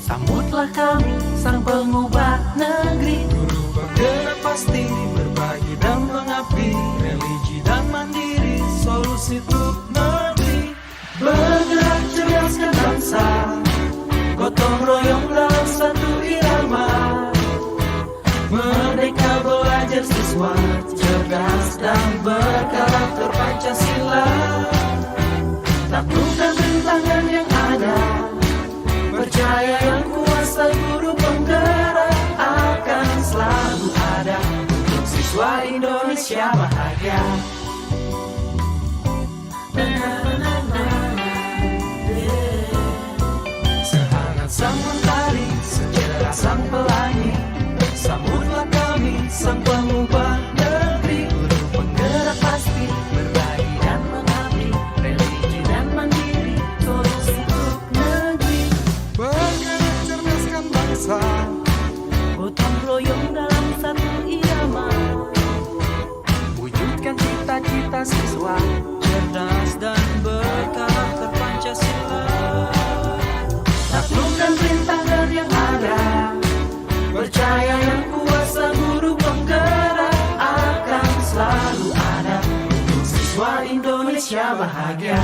Sambutlah kami, sang pengubah negeri. Guru penggerak pasti, berbagi dan mengabdi. Religi dan mandiri, solusi untuk negeri. Bergerak cerdaskan bangsa, gotong royong dalam satu irama. Merdeka belajar siswa, cerdas dan berkarakter Pancasila. Taklukkan rintangan yang ada, percaya yang kuasa guru penggerak akan selalu ada untuk siswa Indonesia bahagia. Sehangat sang mentari, secerah sang pelangi, sambutlah kami sang pengubah negeri. Guru penggerak pasti, berbagi dan mengabdi. Religi dan mandiri, solusi untuk negeri. Bergerak cerdaskan bangsa, gotong royong dalam satu irama. Wujudkan cita-cita siswa, cerdas dan berkarakter Pancasila. Taklukkan rintangan yang ada, percaya yang kuasa guru penggerak akan selalu ada untuk siswa Indonesia bahagia.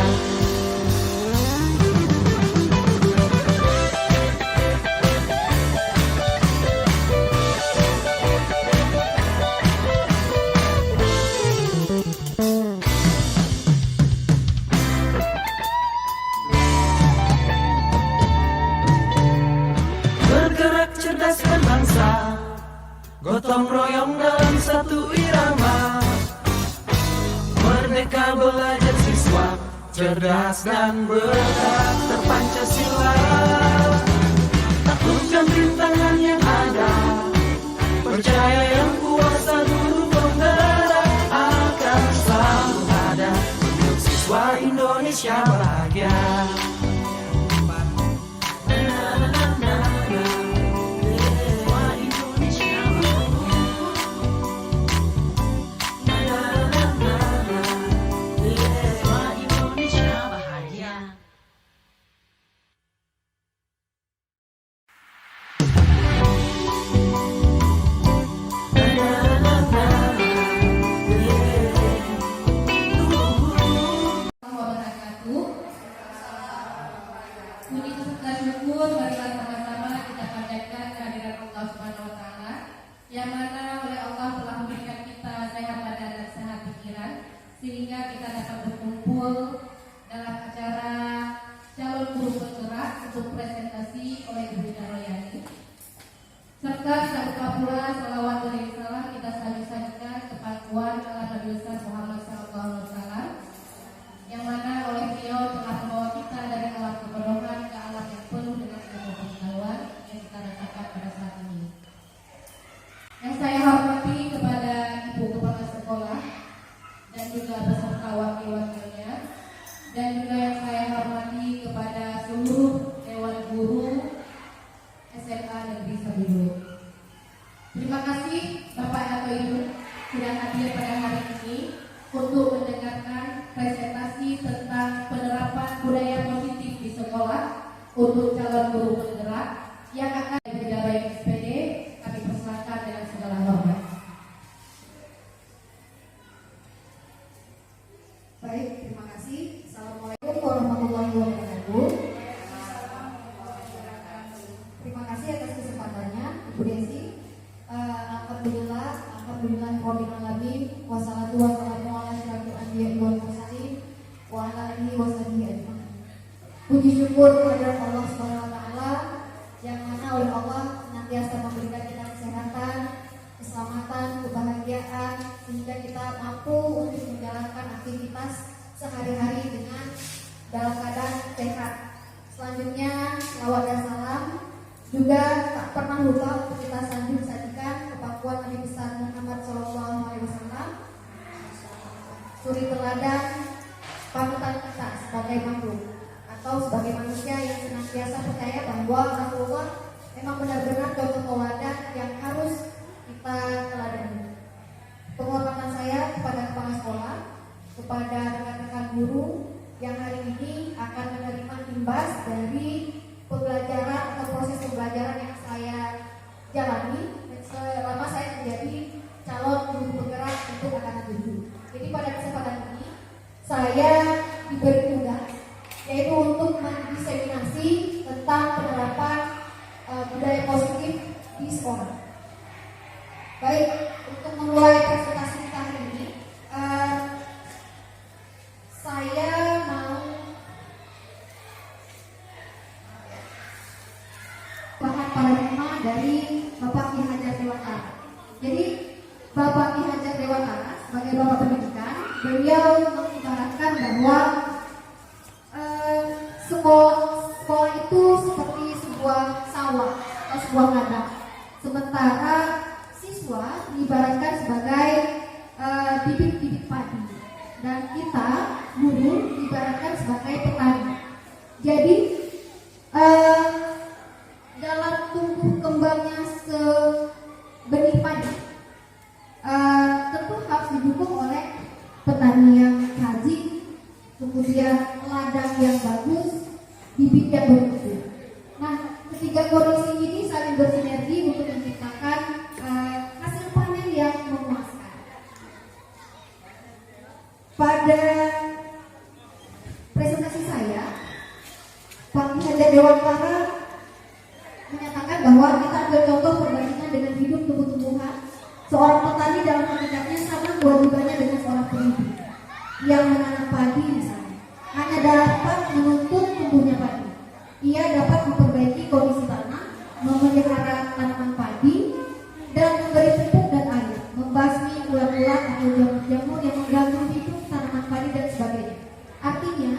Bergerak cerdaskan bangsa, gotong royong dalam satu irama. Merdeka belajar siswa, cerdas dan berkarakter Pancasila. Taklukkan rintangan yang ada, percaya yang kuasa guru penggerak akan selalu ada untuk siswa Indonesia bahagia. Puji dan syukur marilah sama-sama kita panjatkan kehadirat Allah Subhanahu wa taala yang mana oleh Allah telah memberikan kita sehat badan dan sehat pikiran sehingga kita dapat berkumpul dalam acara calon guru penggerak untuk presentasi oleh Ibu Royani. Serta kita buka pula salawat dari salam kita sajikan kepada Nabi Muhammad SAW yang mana oleh beliau telah membawa kita dari alam kebodohan ke alam yang penuh dengan ilmu pengetahuan yang kita dapatkan pada saat ini. Yang saya hormati kepada Ibu Kepala Sekolah dan juga beserta wakil-wakilnya, dan juga yang saya hormati kepada seluruh Dewan Guru SMA Negeri Sabilu. Terima kasih Bapak atau Ibu sudah hadir pada hari ini untuk mendengarkan presentasi tentang penerapan budaya positif di sekolah untuk calon guru penggerak yang akan dijabai SPD. Kami persilakan dengan segala hormat. Baik, terima kasih. Assalamualaikum warahmatullahi wabarakatuh. Terima kasih atas kesempatannya, Ibu Desi. Alhamdulillah, Rabbil alamin, wassalatu wassalamu ala asyrofil anbiya'i wal mursalin wa ala alihi washabihi ajmain. Puji syukur kepada Allah Subhanahu wa taala yang mana oleh Allah senantiasa memberikan kita kesehatan, keselamatan, kebahagiaan sehingga kita mampu untuk menjalankan aktivitas sehari-hari dengan dalam keadaan sehat. Selanjutnya, selawat dan salam juga tak pernah lupa untuk kita sajikan kepada Nabi besar Muhammad SAW, suri teladan panutan kita sebagai sebagai makhluk atau sebagai manusia yang senantiasa percaya bahwa Rasulullah memang benar-benar contoh teladan yang harus kita teladani. Penghormatan saya kepada kepala sekolah, kepada rekan-rekan guru yang hari ini akan menerima imbas dari pembelajaran atau proses pembelajaran yang saya jalani selama saya menjadi calon guru penggerak untuk anak-anak guru. Jadi pada kesempatan ini saya diberi tugas yaitu untuk mendiseminasi tentang penerapan budaya positif di sekolah. Baik, untuk memulai presentasi kita hari ini, saya mau bahan paradigma dari Bapak Ki Hajar Dewantara. Jadi Bapak Ki Hajar Dewantara sebagai Bapak Pendidikan, beliau mengibaratkan bahwa sekolah itu seperti sebuah sawah atau sebuah ladang. Sementara siswa diibaratkan sebagai bibit-bibit padi dan kita guru diibaratkan sebagai petani. Jadi dalam tumbuh kembangnya sebenih padi tentu harus didukung oleh petani yang rajin, kemudian ladang yang bagus, bibit yang bermutu. Nah, ketiga kondisi ini saling bersinergi untuk menciptakan hasil panen yang memuaskan. Pada presentasi saya, Pak Ki Hajar Dewantara menyatakan bahwa kita ambil contoh perbandingan dengan hidup tumbuh-tumbuhan. Seorang petani dalam hakikatnya sama kewajibannya dengan seorang pendidik yang menanam padi misalnya. Hanya dapat menuntut tumbuhnya padi. Ia dapat memperbaiki kondisi tanah, memelihara tanaman padi, dan memberi pupuk dan air, membasmi ulat-ulat atau jamur-jamur yang mengganggu hidup tanaman padi dan sebagainya. Artinya,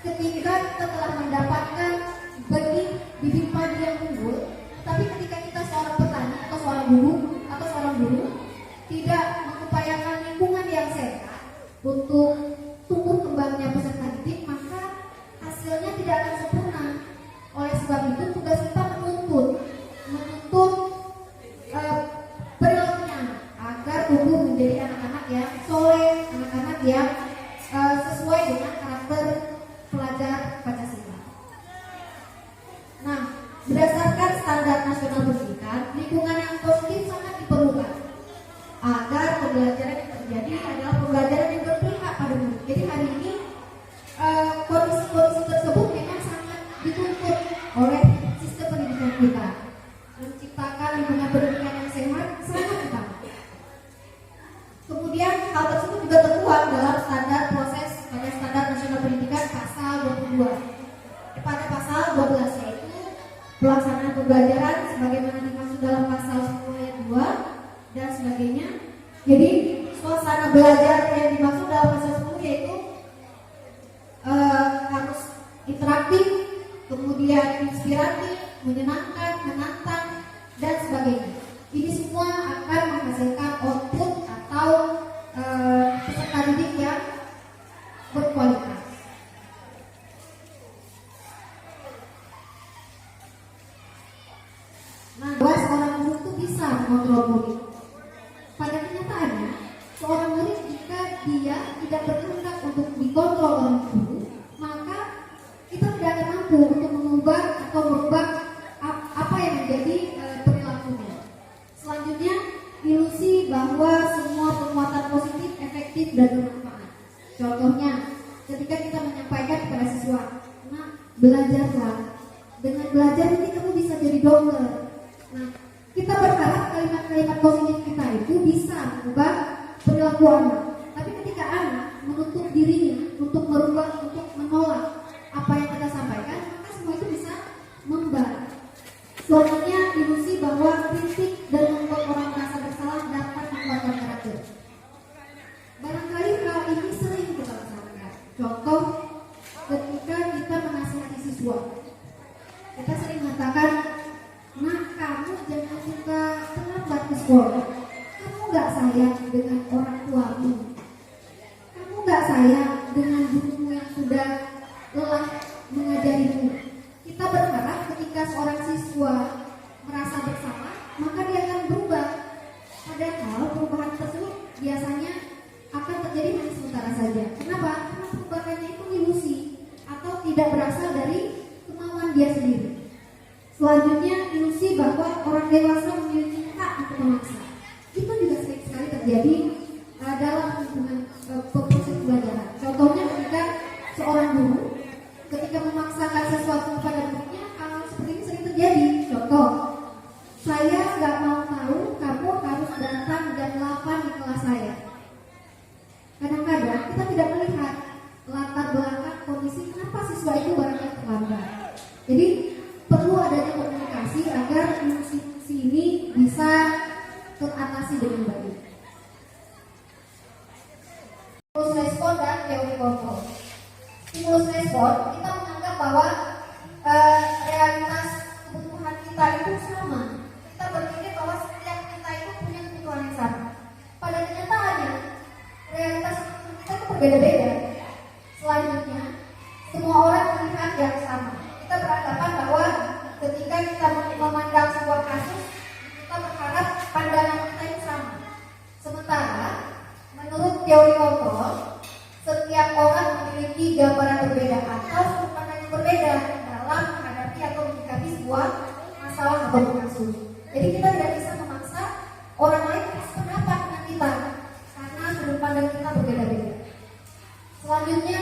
ketika kita telah mendapatkan benih bibit padi yang unggul, tapi ketika kita seorang petani atau seorang guru tidak mengupayakan lingkungan yang sehat untuk tumbuh kembangnya peserta didik, maka hasilnya tidak akan sempurna. Oleh sebab itu tugas kita menuntut perilakunya agar tumbuh menjadi anak-anak yang soleh, anak-anak yang sesuai dengan karakter pelajar Pancasila. Nah, berdasarkan standar nasional pendidikan, lingkungan yang positif sangat diperlukan agar pembelajaran yang terjadi adalah pembelajaran yang berpihak pada murid. Jadi hari ini kondisi-kondisi tersebut memang sangat dituntut oleh sistem pendidikan kita. Menciptakan lingkungan pendidikan yang sehat sangat utama. Kemudian hal tersebut juga tertuang dalam standar proses pada standar nasional pendidikan pasal 22. Pada pasal 12 yaitu pelaksanaan pembelajaran sebagaimana dimaksud dalam pasal 10 ayat 2 dan sebagainya. Jadi suasana belajar yang dimaksud dalam pasal 10 yaitu harus interaktif, kemudian inspiratif, menyenangkan, menantang, dan sebagainya. Ini semua akan menghasilkan output atau peserta didik yang berkualitas. Nah, bahwa seorang guru itu bisa mengontrol murid. Pada kenyataannya, seorang murid jika dia tidak berkehendak untuk dikontrol oleh guru, maka kita tidak akan mampu untuk mengubah atau merubah apa yang menjadi perilakunya. Selanjutnya, ilusi bahwa semua penguatan positif, efektif, dan bermanfaat. Contohnya, ketika kita menyampaikan kepada siswa, nah, belajarlah. Dengan belajar nanti kamu bisa jadi dokter. Nah, kita berharap kalimat-kalimat positif kita itu bisa mengubah perilaku anak. Tapi ketika anak menutup dirinya untuk merubah, untuk menolak apa yang kita sampaikan, maka semua itu bisa membar. Selanjutnya, ilusi bahwa kritik dan membuat orang merasa bersalah dapat menguatkan karakter. Barangkali hal ini sering kita lakukan. Contoh, ketika kita menasihati siswa, kita sering mengatakan, nah, kamu jangan suka terlambat ke sekolah. Kamu gak sayang dengan orang tuamu. Kamu gak sayang dengan gurumu yang sudah lelah mengajarimu. Kita berharap ketika seorang siswa merasa bersama, maka dia akan berubah. Padahal perubahan tersebut biasanya akan terjadi hanya sementara saja. Kenapa? Karena perubahannya itu ilusi atau tidak berasal dari kemauan dia sendiri. Selanjutnya, ilusi bahwa orang dewasa memiliki hak untuk memaksa. Itu juga sering sekali terjadi dalam hubungan proses pembelajaran. Contohnya ketika seorang guru ketika memaksakan sesuatu kepada muridnya, hal seperti ini sering terjadi. Contoh, saya nggak mau tahu, kamu harus datang jam 8 di kelas saya. Kadang-kadang kita tidak melihat latar belakang kondisi kenapa siswa itu barangkali terlambat. Jadi perlu adanya komunikasi agar ilusi ini bisa teratasi dengan baik. Stimulus respon dan teori kontrol. Stimulus respon, kita menganggap bahwa realitas kebutuhan kita itu sama. Kita berpikir bahwa setiap kita itu punya kebutuhan yang sama. Pada kenyataannya, realitas kebutuhan kita itu berbeda-beda. Selanjutnya, semua orang melihat yang sama. Kita beranggapan bahwa ketika kita memandang sebuah kasus, kita berharap pandangan kita itu sama. Sementara, menurut teori kontrol, setiap orang memiliki gambaran berbeda atau sudut pandang yang berbeda dalam menghadapi atau menyikapi sebuah masalah atau kasus. Jadi kita tidak bisa memaksa orang lain sependapat dengan kita karena sudut pandang kita berbeda-beda. Selanjutnya,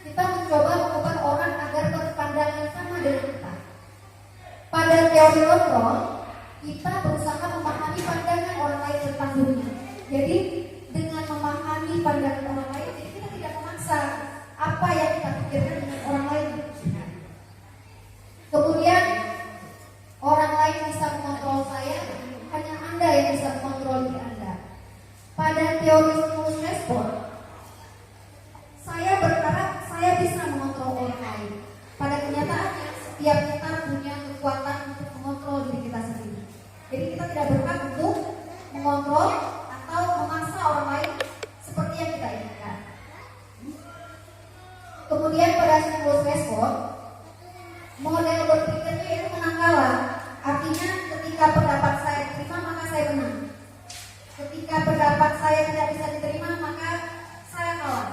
kita mencoba mengubah orang agar berpandangan sama dengan kita. Pada teori kontrol, kita berusaha memahami pandangan orang lain tentang dunia. Jadi dengan memahami pandangan orang lain, jadi kita tidak memaksa apa yang kita pikirkan dengan orang lain. Kemudian orang lain bisa mengontrol saya, hanya Anda yang bisa mengontrol diri Anda. Pada teori stimulus respon, saya berharap saya bisa mengontrol orang lain. Pada kenyataannya, setiap kita punya kekuatan untuk mengontrol diri kita sendiri. Jadi kita tidak berhak untuk mengontrol atau memaksa orang lain seperti yang kita inginkan. Kemudian pada stimulus respon, model berpikirnya itu menang kalah. Artinya ketika pendapat saya diterima maka saya menang. Ketika pendapat saya tidak bisa diterima maka saya kalah.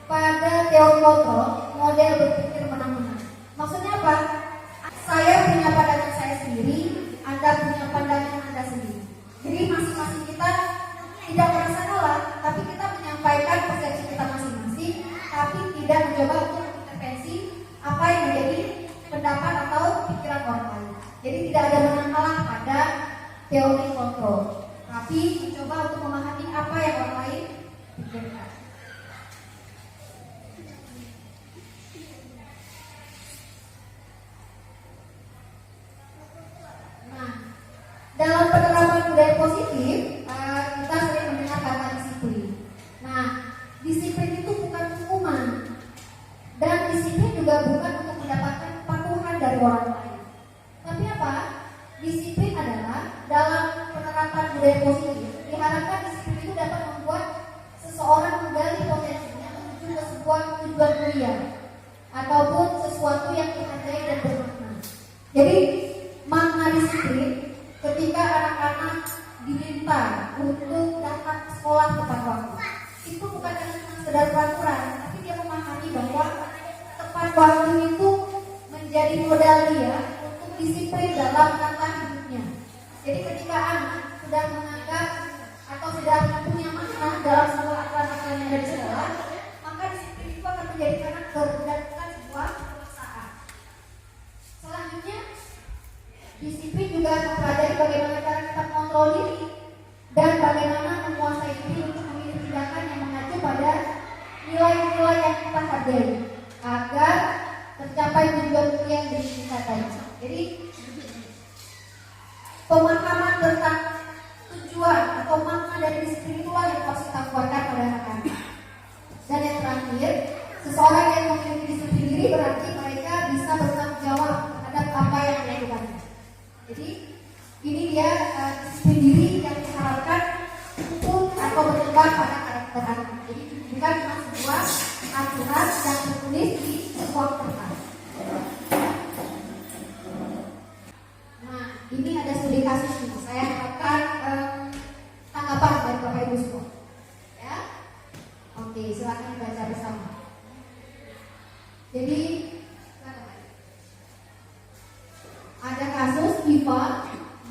Pada teori kontrol, model berpikir menang-menang. Maksudnya apa? Saya punya pandangan saya sendiri, Anda punya pandangan Anda sendiri. Jadi masing-masing kita tidak merasa kalah, tapi kita menyampaikan persepsi kita masing-masing, tapi tidak mencoba untuk intervensi apa yang menjadi pendapat atau pikiran orang lain. Jadi tidak ada menang kalah pada teori kontrol, tapi mencoba untuk memahami apa yang orang lain pikirkan. Nah, dalam penerapan budaya positif, kita sering mendengar kata disiplin. Nah, disiplin itu bukan hukuman, dan disiplin juga bukan untuk mendapatkan patuhan dari orang lain. Tapi apa? Disiplin adalah dalam penerapan budaya positif. Diharapkan disiplin itu dapat membuat seseorang menggali potensinya menuju ke sebuah tujuan mulia ataupun sesuatu yang dihargai dan bermakna. Jadi makna disiplin ketika anak-anak diminta untuk datang ke sekolah tepat waktu, itu bukan hanya sekedar peraturan, tapi dia memahami bahwa tepat waktu itu menjadi modal dia untuk disiplin dalam tata hidupnya. Jadi ketika anak sudah menganggap atau sudah punya makna dalam sebuah aturan-aturan yang ada di sekolah, maka disiplin itu akan menjadi karakter dan bukan sebuah pemaksaan. Selanjutnya, disiplin juga mempelajari bagaimana cara kita mengontrol diri dan bagaimana menguasai diri untuk memilih tindakan yang mengacu pada nilai-nilai yang kita hargai agar tercapai tujuan yang diinginkan tadi. Jadi pemahaman tentang tujuan atau makna dari disiplin itulah yang harus kita kuatkan pada anak-anak. Dan yang terakhir, seseorang yang memiliki disiplin diri berarti mereka bisa bertanggung jawab terhadap apa yang dilakukannya. Jadi ini dia disiplin diri yang diharapkan untuk atau berkembang pada karakter anak. Jadi bukan cuma sebuah aturan yang tertulis di sebuah Jadi ada kasus IPA,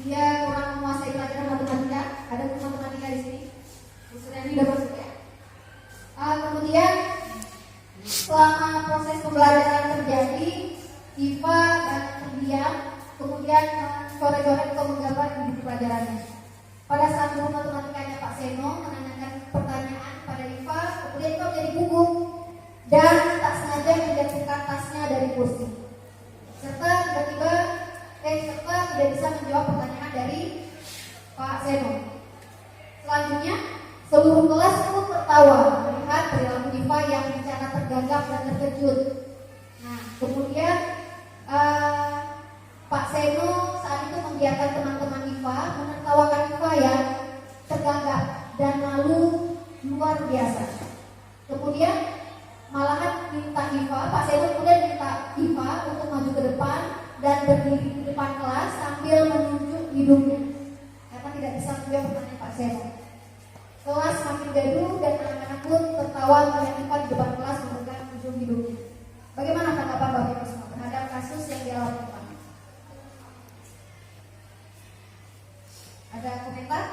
dia kurang menguasai pelajaran matematika. Ada matematika di sini. Bu Suryani udah masuk ya. Kemudian selama proses pembelajaran terjadi, IPA banyak terdiam, kemudian coret-coret atau menggambar di buku pelajarannya. Pada saat guru matematikanya Pak Seno menanyakan pertanyaan pada IPA, kemudian IPA menjadi gugup dan tak sengaja menjatuhkan tasnya dari kursi. Serta tiba-tiba tidak bisa menjawab pertanyaan dari Pak Seno. Selanjutnya, seluruh kelas pun tertawa melihat perilaku IPA yang bicara tergagap dan terkejut. Nah, kemudian Pak Seno saat itu membiarkan teman-teman IPA menertawakan IPA yang tergagap dan malu luar biasa. Kemudian malahan minta IPA, Pak Seno kemudian minta IPA untuk maju ke depan dan berdiri di depan kelas sambil menunjuk hidungnya karena tidak bisa menjawab pertanyaan Pak Seno. Kelas makin gaduh dan anak-anak pun tertawa melihat IPA di depan kelas memberikan ujung hidungnya. Bagaimana tanggapan Bapak Ibu semua terhadap kasus yang dialami IPA? Ada komentar?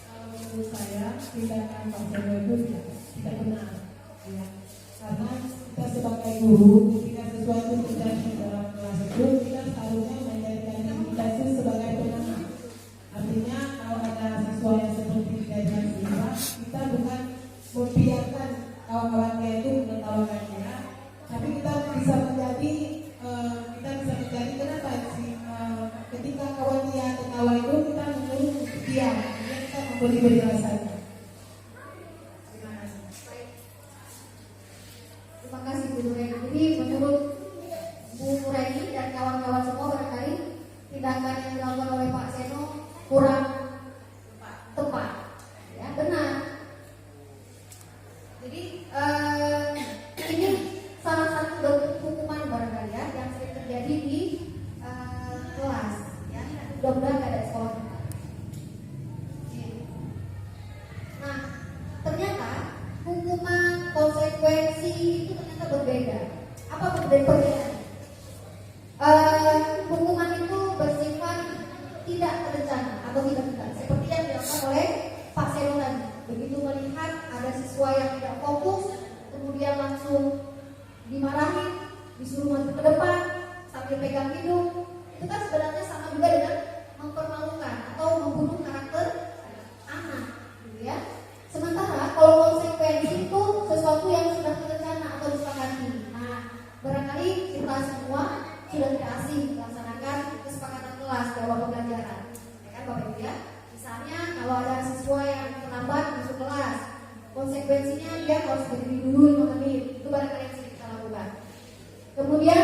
Kalau menurut saya tindakan Pak Seno itu tidak benar, ya. Karena kita sebagai guru, ketika sesuatu terjadi dalam kelas itu, kita seharusnya menjadikan kita itu sebagai penengah. Artinya kalau ada siswa yang seperti kejadian IPA, kita bukan membiarkan kawan-kawannya itu menertawakan dia, tapi kita bisa menjadi kenapa sih ketika kawan dia tertawa itu kita menyuruh diam, kita memberi penjelasannya. Terima kasih Bu Nureni. Jadi menurut Bu Nureni dan kawan-kawan semua barangkali tindakan yang dilakukan oleh Pak Seno kurang tepat, ya benar. Jadi ini salah satu bentuk hukuman barangkali ya yang sering terjadi di kelas, ya. Mudah-mudahan nggak ada di sekolah kita. Nah, ternyata hukuman konsekuensi itu ternyata berbeda. Apa perbedaannya? Hukuman itu bersifat tidak terencana atau tidak benar, seperti yang dilakukan oleh Pak Seno tadi. Begitu melihat ada siswa yang tidak fokus, kemudian langsung dimarahi, disuruh maju ke depan sambil pegang hidung. Itu kan sebenarnya sama juga dengan mempermalukan atau membunuh karakter anak, gitu ya. Sementara kalau konsekuensi itu sesuatu yang sudah terencana atau disepakati. Nah, barangkali kita semua sudah tidak asing melaksanakan kesepakatan kelas dalam pembelajaran, ya kan Bapak Ibu ya. Misalnya kalau ada siswa yang terlambat masuk kelas, konsekuensinya dia harus berdiri dulu 5 menit. Itu barangkali yang sering kita lakukan. Kemudian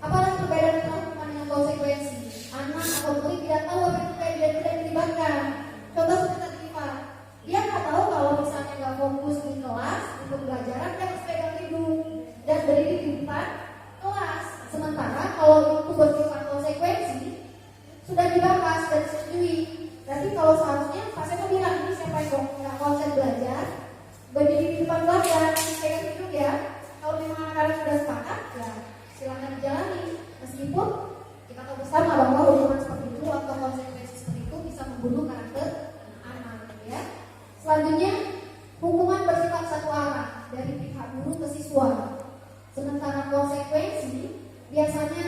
apalagi perbedaan antara hukuman dengan konsekuensi? Anak atau murid tidak tahu apa yang tidak dilibatkan. Contoh seperti IPA, dia nggak tahu kalau misalnya nggak fokus di kelas untuk pembelajaran, dia harus pegang hidung dan berdiri di depan kelas. Sementara kalau itu bersifat konsekuensi sudah dibahas dan disetujui. Berarti kalau seharusnya Pak Seno bilang ini siapa yang nggak konsen belajar, berdiri di depan kelas dan pegang hidung ya. Kalau memang anak-anak sudah sepakat, ya silakan dijalani. Meskipun kita tahu bersama bahwa hukuman seperti itu atau konsekuensi seperti itu bisa membunuh karakter anak, ya. Selanjutnya, hukuman bersifat satu arah dari pihak guru ke siswa. Sementara konsekuensi biasanya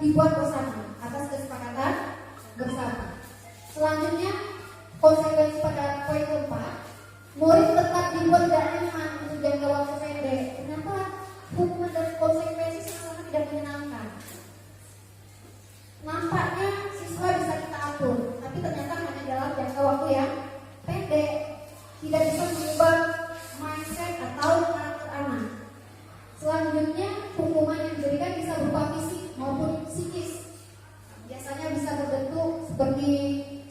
dibuat bersama atas kesepakatan bersama. Selanjutnya, konsekuensi pada poin keempat, murid tetap dibuat tidak nyaman untuk jangka waktu pendek. Kenapa? Hukuman dan konsekuensi sama-sama tidak menyenangkan. Nampaknya siswa bisa kita atur, tapi ternyata hanya dalam jangka waktu yang pendek, tidak bisa mengubah mindset atau karakter anak. Selanjutnya, hukuman yang diberikan bisa berupa fisik maupun psikis. Biasanya bisa berbentuk seperti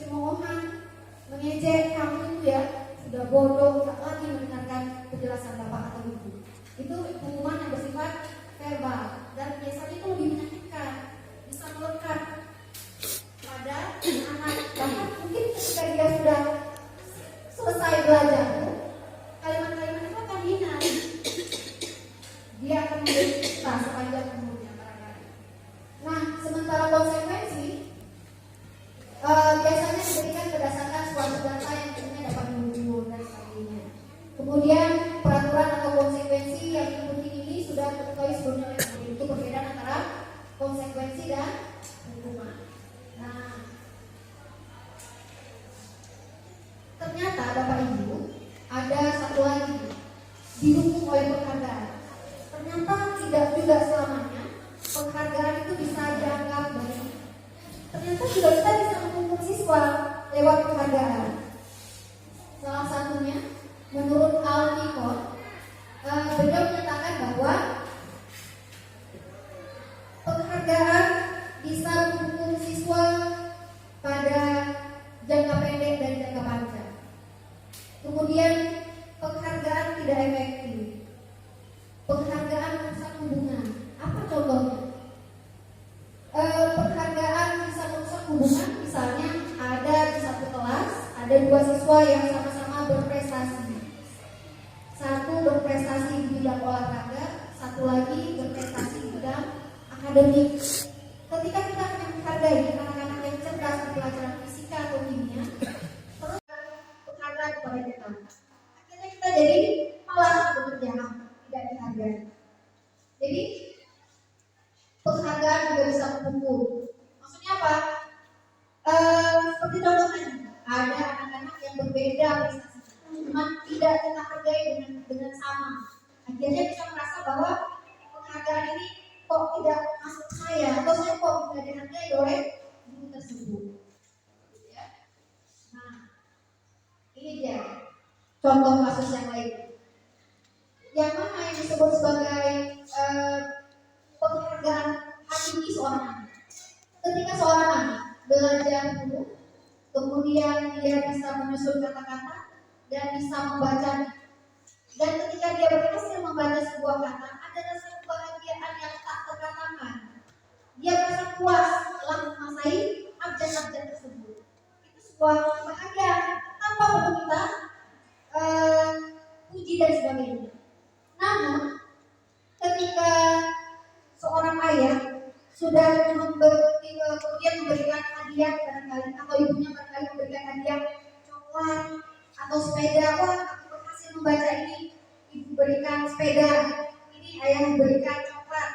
cemoohan, mengejek, kamu itu ya sudah bodoh, tak lagi mendengarkan penjelasan bapak atau ibu. Itu hukuman yang bersifat verbal dan biasanya itu lebih menyakitkan, bisa melekat pada anak. Bahkan mungkin ketika dia sudah selesai belajar, kalimat-kalimat sudah diketahui sebelumnya itu perbedaan antara konsekuensi dan hukuman. Nah, ternyata Bapak Ibu ada satu lagi didukung oleh penghargaan. Ternyata tidak juga selamanya penghargaan itu bisa dianggap baik. Ternyata juga kita bisa menghukum siswa lewat penghargaan. Salah satunya menurut Al-Nikon, beliau menyatakan bahwa penghargaan bisa menghukum siswa pada jangka pendek dan jangka panjang. Kemudian penghargaan tidak efektif. Penghargaan merusak hubungan. Apa contohnya? Penghargaan bisa merusak hubungan. Misalnya ada di satu kelas ada dua siswa yang sama-sama berprestasi. Satu berprestasi di bidang olahraga, satu lagi berprestasi di bidang akademik. Ketika kita menghargai anak-anak yang cerdas di pelajaran fisika atau kimia, terus penghargaan kepada kita, akhirnya kita jadi malas bekerja, tidak dihargai. Jadi penghargaan juga bisa mempukul. Maksudnya apa? Seperti contoh tadi, ada anak-anak yang berbeda prestasi, cuma tidak kita hargai dengan sama. Akhirnya bisa merasa bahwa penghargaan ini kok tidak masuk saya, atau saya kok tidak dihargai oleh guru tersebut. Ya. Nah, ini dia contoh kasus yang lain. Yang mana yang disebut sebagai penghargaan hakiki seorang anak. Ketika seorang anak belajar dulu, kemudian dia bisa menyusun kata-kata dan bisa membacanya. Dan ketika dia berhasil membaca sebuah kata, ada rasa kebahagiaan yang tak terkatakan. Dia merasa puas setelah menguasai abjad-abjad tersebut. Itu sebuah kebahagiaan tanpa meminta puji dan sebagainya. Namun, ketika seorang ayah sudah kemudian memberikan hadiah barangkali, atau ibunya barangkali memberikan hadiah coklat atau sepeda, wah aku berhasil membaca ini, ibu berikan sepeda, ini ayah memberikan coklat.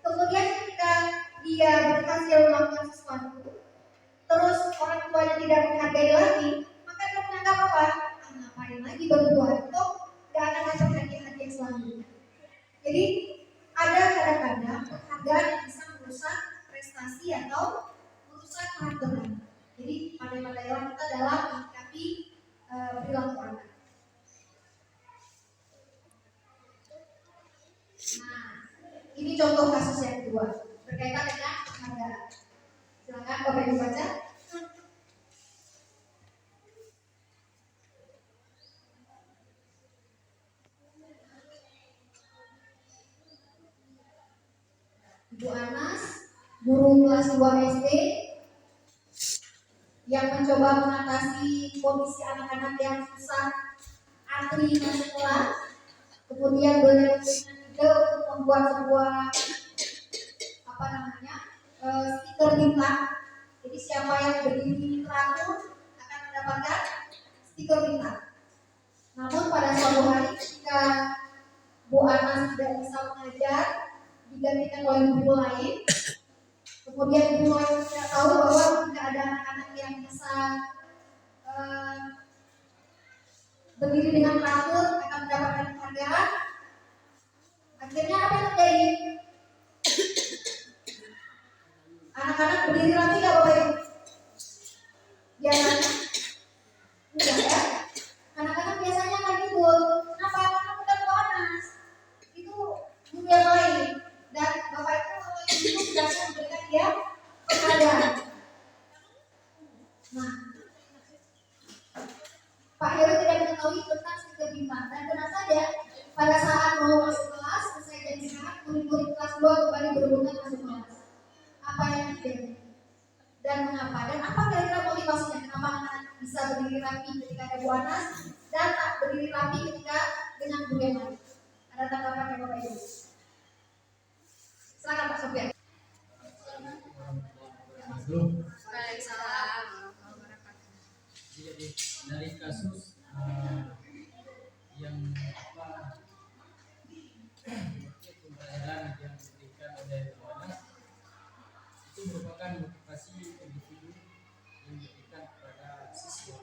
Kemudian ketika dia berhasil melakukan sesuatu, terus orang tuanya tidak menghargai lagi, maka dia menganggap apa? Ngapain lagi berbuat? Toh gak akan dapat hadiah-hadiah selanjutnya. Jadi ada kadang-kadang penghargaan yang bisa merusak prestasi atau merusak karakter. Jadi pandai-pandailah kita dalam menyikapi perilaku anak. Nah, ini contoh kasus yang kedua berkaitan dengan penghargaan. Silakan Bapak Ibu baca. Ibu Anas, guru kelas 2 SD yang mencoba mengatasi kondisi anak-anak yang susah antri masuk kelas. Kemudian beliau dengan ide untuk membuat sebuah stiker bintang. Jadi siapa yang berdiri teratur akan mendapatkan stiker bintang. Namun pada suatu hari ketika Bu Anas tidak bisa mengajar, digantikan oleh guru lain. Kemudian guru lain tidak tahu bahwa tidak ada anak-anak yang bisa berdiri dengan teratur akan mendapatkan penghargaan. Akhirnya apa yang terjadi? Anak-anak berdiri lagi nggak Bapak Ibu? Biasanya enggak ya? Anak-anak biasanya nggak gitu. Kenapa? Karena bukan Bu Anas, itu guru yang lain. Dan Bapak Ibu atau Ibu sudah memberikan dia penghargaan. Nah, Pak Heru tidak mengetahui tentang stiker bintang, dan benar saja pada saat mau masuk kelas, selesai jam istirahat, murid-murid kelas 2 kembali berebutan masuk kelas. Apa yang terjadi? Dan mengapa? Dan apa kira-kira motivasinya? Kenapa anak-anak bisa berdiri rapi ketika ada Bu Anas dan tak berdiri rapi ketika dengan guru yang lain? Ada tanggapan yang Bapak Ibu? Silakan Pak Sofian. Waalaikumsalam. Jadi dari kasus yang merupakan motivasi individu yang diberikan kepada siswa.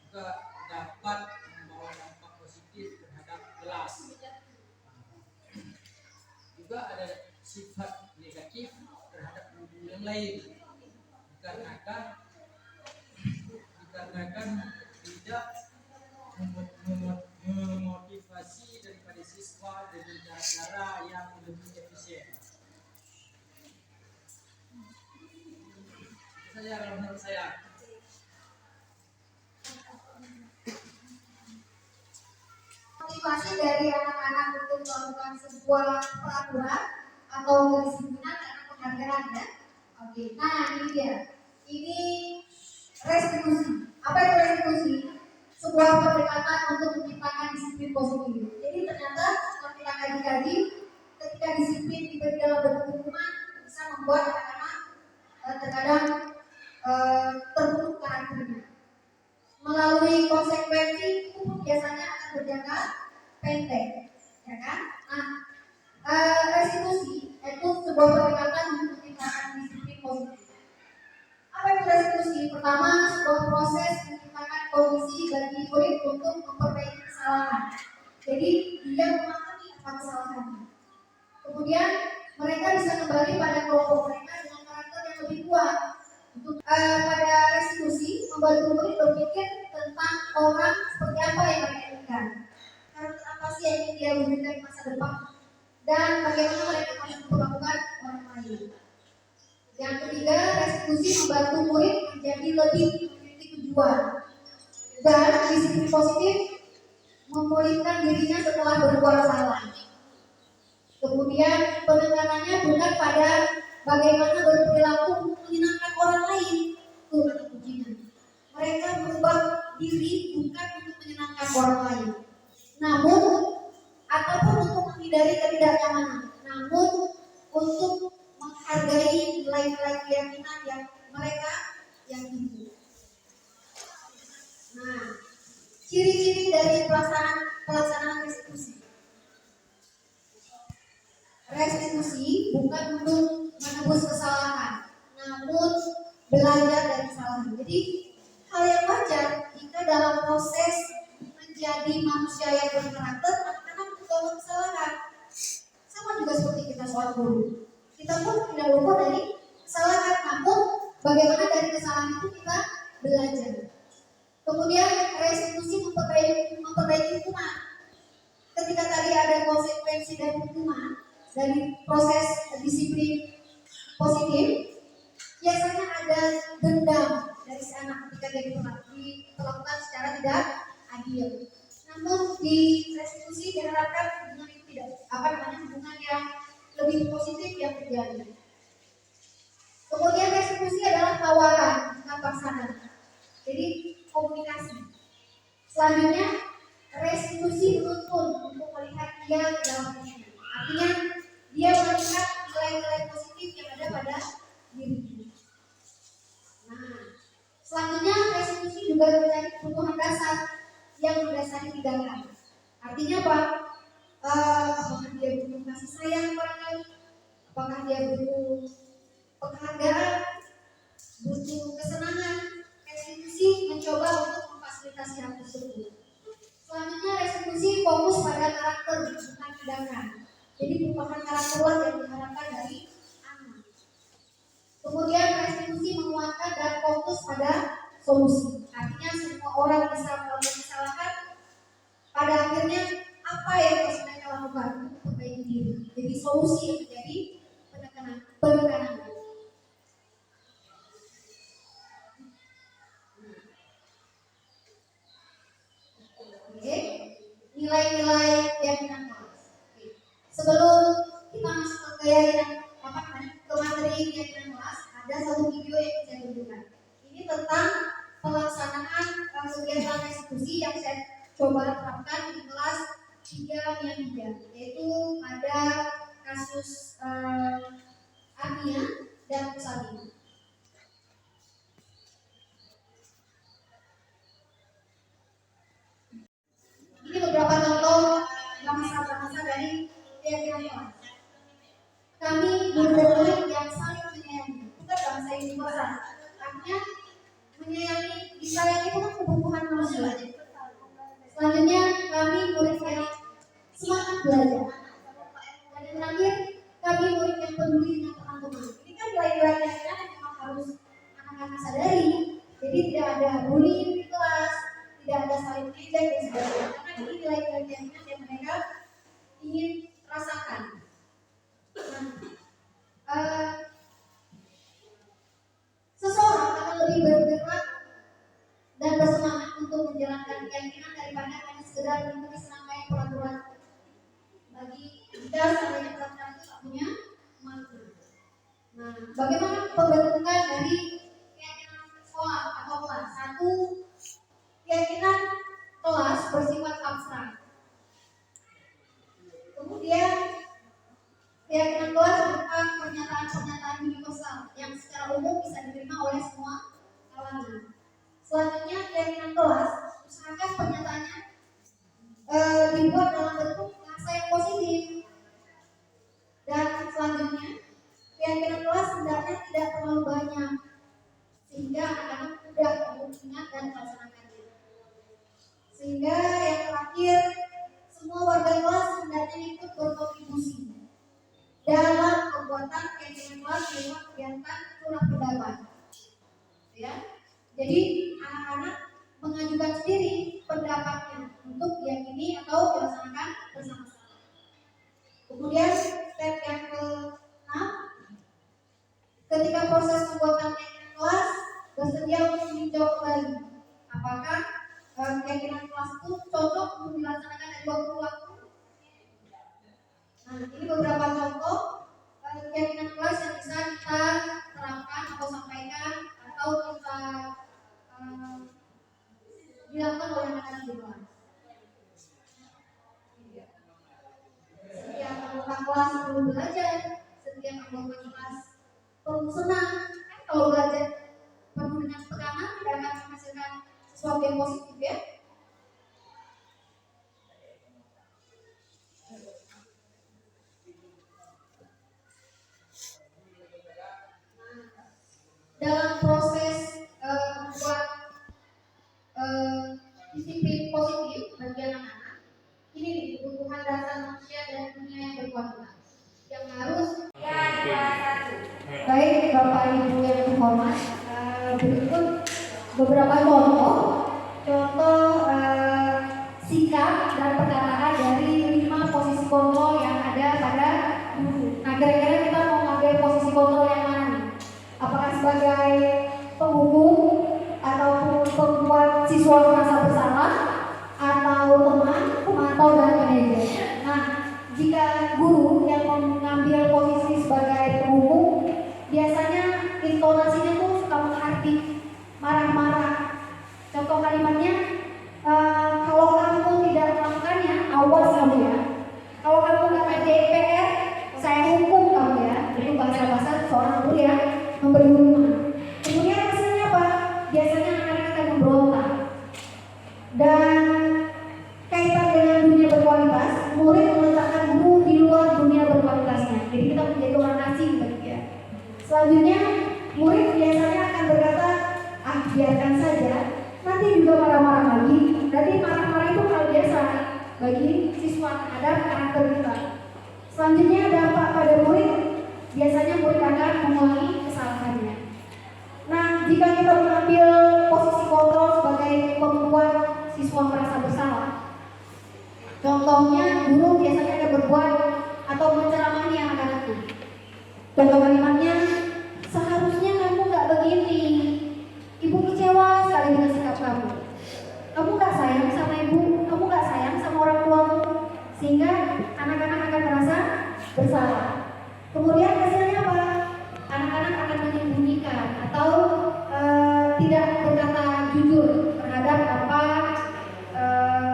Juga dapat membawa dampak positif terhadap kelas. Juga ada sifat negatif terhadap guru yang lain dikarenakan tidak memotivasi daripada siswa dengan cara yang lebih efisien. Itu saja kalau menurut saya. Motivasi dari anak-anak untuk melakukan sebuah peraturan atau kedisiplinan karena penghargaan ya. Oke, nah ini dia. Ini restitusi. Apa itu restitusi? Sebuah pendekatan untuk menciptakan disiplin positif. Jadi ternyata setelah kita kaji-kaji, ketika disiplin diberi dalam bentuk hukuman bisa membuat anak-anak terkadang terbentuk karakternya. Melalui konsekuensi itu biasanya akan berjangka pendek, ya kan? Nah, restitusi itu sebuah pendekatan untuk menciptakan disiplin positif. Apa itu restitusi? Pertama, sebuah proses menciptakan kondisi bagi murid untuk memperbaiki kesalahan. Jadi dia memahami apa kesalahannya. Kemudian mereka bisa kembali pada kelompok mereka dengan karakter yang lebih kuat. Untuk pada restitusi membantu murid berpikir tentang orang seperti apa yang mereka inginkan, karakter apa sih yang ingin dia wujudkan di masa depan, dan bagaimana mereka harus memperlakukan orang lain. Yang ketiga, restitusi membantu murid menjadi lebih memiliki tujuan dan disiplin positif memulihkan dirinya setelah berbuat salah. Kemudian penekanannya bukan pada bagaimana berperilaku untuk menyenangkan orang lain, itu kata kuncinya. Mereka berubah diri bukan untuk menyenangkan orang lain, namun ataupun untuk menghindari ketidaknyamanan, namun untuk menghargai nilai-nilai keyakinan yang mereka yakini. Nah, ciri-ciri dari pelaksanaan restitusi. Restitusi bukan untuk menebus kesalahan, namun belajar dari kesalahan. Jadi hal yang wajar jika dalam proses menjadi manusia yang berkarakter anak-anak membuat kesalahan. Sama juga seperti kita soal guru. Kita pun tidak luput dari kesalahan, namun bagaimana dari kesalahan itu kita belajar. Kemudian restitusi memperbaiki hukuman. Ketika tadi ada konsekuensi dan hukuman dari proses disiplin positif, biasanya ada dendam dari si anak ketika dia diperlakukan secara tidak adil. Namun di restitusi diharapkan hubungan itu tidak hubungan yang lebih positif yang terjadi. Kemudian restitusi adalah tawaran, bukan paksaan. Jadi komunikasi. Selanjutnya restitusi menuntun untuk melihat dia dalam dirinya. Artinya dia melihat nilai-nilai positif yang ada pada dirinya. Nah, selanjutnya restitusi juga menjadi kebutuhan dasar yang mendasari tindakan. Artinya apa? Apakah dia butuh kasih sayang barangkali? Apakah dia butuh penghargaan? Butuh kesenangan? Restitusi mencoba untuk memfasilitasi hal tersebut. Selanjutnya restitusi fokus pada karakter bukan tindakan. Jadi merupakan karakter yang diharapkan dari anak. Kemudian restitusi menguatkan dan fokus pada solusi. Artinya semua orang bisa melakukan kesalahan. Pada akhirnya apa yang harus mereka lakukan untuk memperbaiki diri. Jadi solusi yang menjadi penekanan. Oke, nilai-nilai keyakinan kelas. Sebelum kita masuk ke keyakinan ke materi keyakinan kelas, ada satu video yang saya tunjukkan. Ini tentang pelaksanaan kegiatan restitusi yang saya coba terapkan di kelas 3 yaitu ada kasus Arnia dan Musabina. Ini beberapa contoh bahasa-bahasa dari keyakinan kelas. Kami guru-guru yang saling menyayangi. Bukan belajar. Dan yang terakhir, kami murid yang peduli dengan teman-teman. Ini kan nilai-nilai yang memang harus anak-anak sadari. Jadi tidak ada bullying di kelas, tidak ada saling ejek dan sebagainya. Karena ini nilai-nilai yang mereka ingin rasakan. Nah, seseorang akan lebih bergerak dan bersemangat untuk menjalankan keyakinan daripada hanya sekedar mengikuti serangkaian peraturan. Bagi kita seandainya peraturan itu tak punya makna. Nah, bagaimana pembentukan dari keyakinan sekolah atau kelas? Satu, keyakinan kelas bersifat abstrak. Kemudian keyakinan kelas merupakan pernyataan-pernyataan universal yang secara umum bisa diterima oleh semua kalangan. Selanjutnya, keyakinan kelas usahakan pernyataannya dibuat dalam bentuk bahasa yang positif. Dan selanjutnya, keyakinan kelas hendaknya tidak terlalu banyak sehingga anak-anak mudah untuk ingat dan melaksanakannya. Sehingga yang terakhir, semua warga kelas hendaknya ikut berkontribusi dalam pembuatan keyakinan kelas lewat kegiatan surat pendapat. Ya, jadi anak-anak mengajukan sendiri pendapatnya untuk diyakini atau dilaksanakan bersama-sama. Kemudian step yang ke-6, ketika proses pembuatan keyakinan kelas bersedia untuk meninjau kembali apakah keyakinan kelas itu cocok untuk dilaksanakan dari waktu. Nah, ini beberapa contoh keyakinan kelas yang bisa kita terapkan atau sampaikan atau kita dilakukan oleh anak-anak di kelas. Setiap anggota kelas perlu belajar, setiap anggota kelas perlu senang. Kalau belajar penuh dengan tekanan tidak akan menghasilkan sesuatu yang positif, ya. Dalam proses membuat disiplin positif bagi anak-anak, ini kebutuhan dasar manusia dan dunia yang berkualitas yang harus baik Bapak Ibu yang terhormat, berikut beberapa contoh sikap dan perkataan dari 5 posisi kontrol yang ada pada guru. Nah, kira-kira kita mau ngambil posisi kontrol yang mana nih? Apakah sebagai penghukum atau pembuat siswa merasa bersalah, atau teman, pemantau dan manajer? Nah, jika guru yang mengambil posisi sebagai penghukum, biasanya intonasinya tuh suka menghardik, marah-marah. Contoh kalimatnya, kalau kamu tidak melakukannya, awas kamu ya. Kalau kamu nggak ngerjain PR, saya hukum kamu ya. Itu bahasa-bahasa seorang guru ya memberi hukuman. Kemudian hasilnya apa? Biasanya anak-anak akan memberontak. Dan kaitan dengan dunia berkualitas, murid meletakkan guru di luar dunia berkualitasnya. Jadi kita menjadi orang asing bagi dia. Selanjutnya, murid biasanya akan berkata, biarkan saja, nanti juga marah-marah lagi. Berarti marah-marah itu hal biasa bagi siswa terhadap karakter kita. Selanjutnya, dampak pada murid, biasanya murid akan mengulangi kesalahannya. Nah, jika kita mengambil posisi kontrol sebagai pembuat siswa merasa bersalah, contohnya guru biasanya akan berbuat atau menceramani anak-anaknya. Contoh kalimatnya, seharusnya kamu nggak begini. Ibu kecewa sekali dengan sikap kamu. Kamu nggak sayang sama ibu, kamu nggak sayang sama orang tuamu, sehingga anak-anak akan merasa bersalah. Kemudian hasilnya apa? Anak-anak akan menyembunyikan atau tidak berkata jujur terhadap apa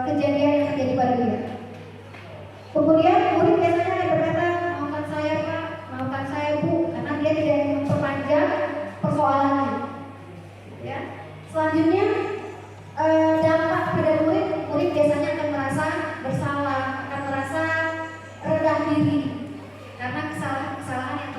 kejadian yang terjadi pada dia. Kemudian murid biasanya akan berkata, maafkan saya Pak, maafkan saya Bu, karena dia tidak memperpanjang persoalannya. Ya. Selanjutnya dampak pada murid biasanya akan merasa bersalah, akan merasa rendah diri karena kesalahan yang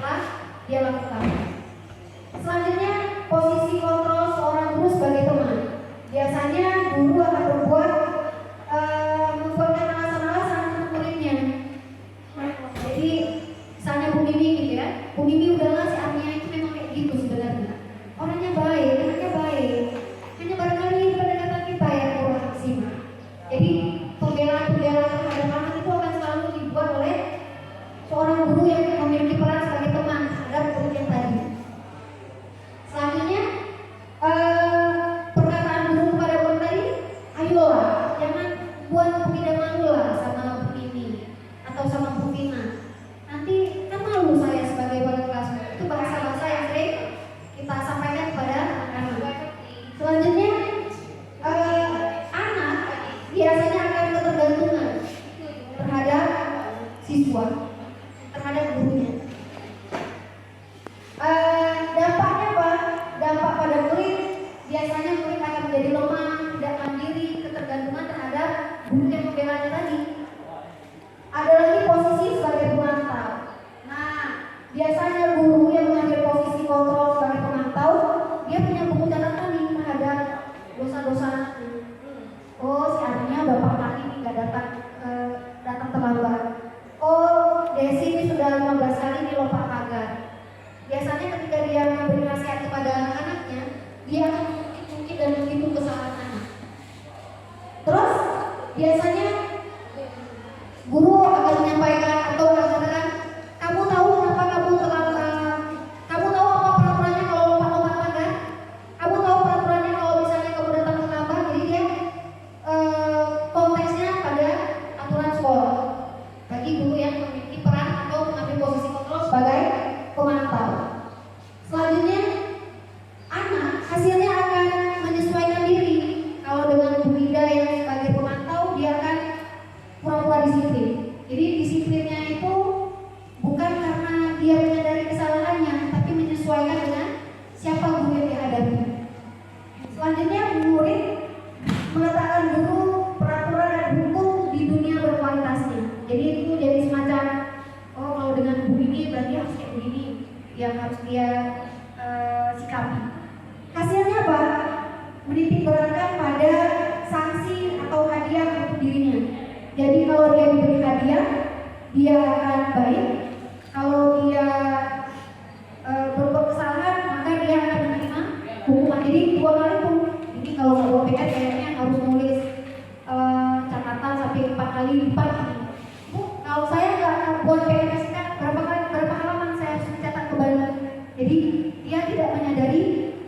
siswa terhadap gurunya. Dampaknya apa? Dampak pada murid, biasanya murid akan menjadi lemah, tidak mandiri, ketergantungan terhadap guru yang membelanya tadi. Ada lagi posisi sebagai pemantau. Nah, biasanya guru yang mengambil posisi kontrol sebagai pemantau, dia punya buku catatan nih terhadap dosa-dosa. Oh, si artinya bapak tadi nih nggak datang terlambat. Oh, Desi ini sudah 15 kali nih lupa pagar. Biasanya ketika dia memberi nasihat kepada anak-anaknya, dia akan mungkin dan menghitung kesalahan anak. Terus biasanya guru akan menyampaikan atau mengatakan, kamu tahu kenapa kamu terlambat? Kamu tahu apa peraturannya kalau lompat pagar? Kamu tahu peraturannya kalau misalnya kamu datang terlambat? Jadi dia konteksnya pada aturan sekolah. Bagi guru yang memiliki peran atau mengambil posisi kontrol sebagai pemantau. Selanjutnya, anak hasilnya akan menyesuaikan diri. Kalau dengan Bu Ida yang sebagai pemantau, dia akan pura-pura disiplin. Jadi disiplinnya itu bukan karena dia menyadari kesalahannya, tapi menyesuaikan dengan siapa guru yang dihadapi. Selanjutnya, murid meletakkan guru, peraturan dan hukum di dunia berkualitasnya. Jadi itu jadi semacam, oh kalau dengan guru ini berarti harus kayak begini yang harus dia sikapi. Hasilnya apa? Menitik beratkan pada sanksi atau hadiah untuk dirinya. Jadi kalau dia diberi hadiah, dia akan baik. Kalau dia berbuat kesalahan, maka dia akan menerima hukuman. Jadi 2 kali pun. Jadi kalau nggak bawa PR kayaknya harus nulis catatan sampai 4 kali lipat. Bu, kalau saya nggak buat PR kan berapa halaman saya harus mencatat kembali. Jadi dia tidak menyadari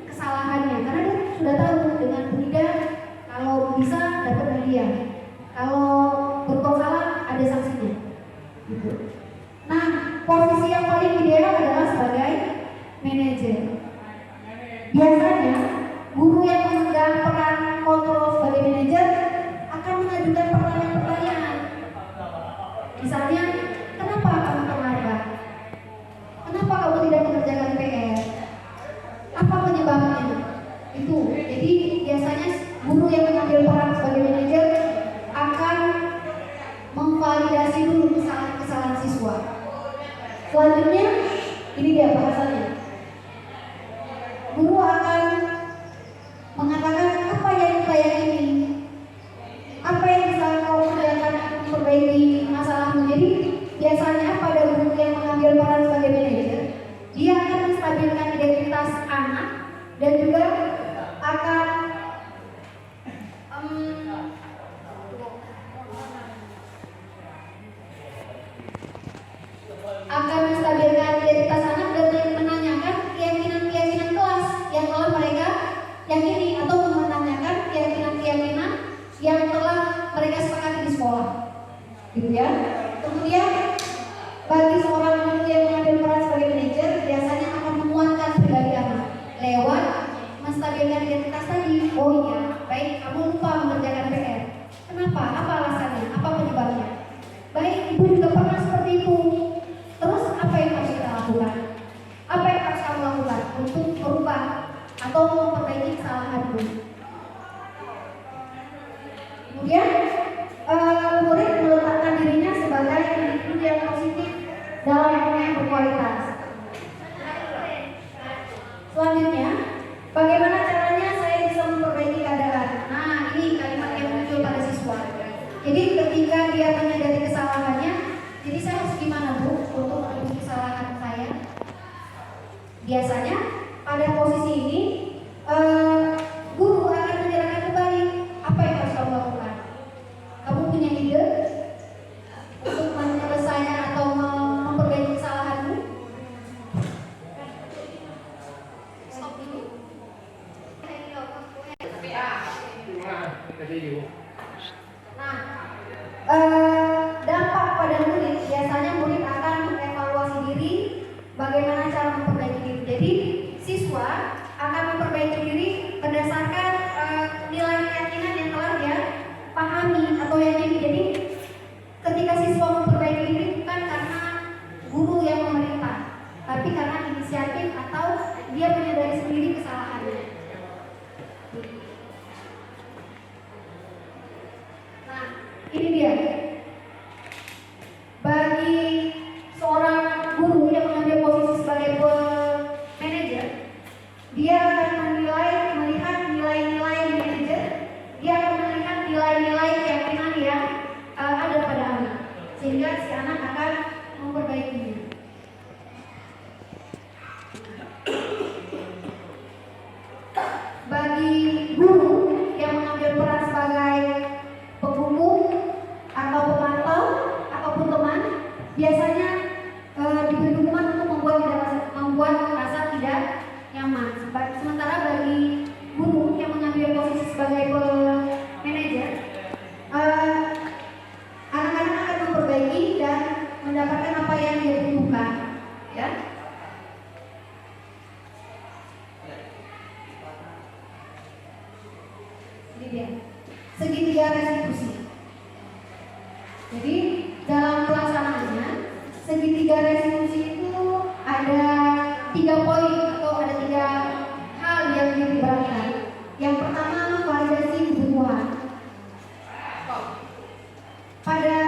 kesalahannya karena dia sudah tahu dengan mudah kalau bisa dapat hadiah, kalau berbuat salah ada sanksinya. Gitu. Nah, posisi yang paling ideal adalah sebagai manajer. Biasanya guru yang memegang peran kontrol sebagai manajer akan mengajukan pertanyaan-pertanyaan. Misalnya, kenapa kamu terlambat? Kenapa kamu tidak mengerjakan PR? Apa penyebabnya? Itu. Jadi biasanya guru yang mengambil peran sebagai manajer akan memvalidasi dulu kesalahan siswa. Selanjutnya, ini dia bahasannya. Guru akan mengatakan apa yang kita yakini, apa yang bisa kau kerjakan untuk memperbaiki masalahmu. Jadi biasanya pada guru yang mengambil peran sebagai manajer, dia akan menstabilkan identitas anak dan juga akan menstabilkan identitas anak dan menanyakan keyakinan-keyakinan kelas yang telah mereka yakini atau menanyakan keyakinan-keyakinan yang telah mereka sepakati di sekolah, gitu ya. Kemudian bagi seorang guru yang mengambil peran sebagai manajer biasanya akan menguatkan pribadi anak lewat menstabilkan identitas tadi. Oh iya, baik, kamu lupa mengerjakan PR. Kenapa? Apa alasannya? Apa penyebabnya? Baik, ibu juga pernah seperti itu. Terus apa yang harus kita lakukan? Apa yang harus kamu lakukan untuk merubah atau memperbaiki kesalahanmu? Kemudian murid meletakkan dirinya sebagai individu yang positif dalam lingkungan yang berkualitas. Selanjutnya, bagaimana caranya saya bisa memperbaiki keadaan? Nah, ini kalimat yang muncul pada siswa. Jadi ketika dia menyadari kesalahannya, jadi saya harus gimana Bu untuk menebus kesalahan saya? Biasanya pada posisi ini guru sehingga si anak akan memperbaikinya. Bagi guru yang mengambil peran sebagai pembuku atau pemantau ataupun teman, biasanya diberi dukungan untuk membuat rasa tidak nyaman. Sementara bagi guru yang mengambil posisi sebagai manajer, anak-anak akan memperbaiki dan mendapatkan apa yang dia butuhkan, ya. Ini dia segitiga restitusi. Jadi dalam pelaksanaannya segitiga restitusi itu ada 3 poin atau ada 3 hal yang dilibatkan. Yang pertama, validasi kebutuhan. Pada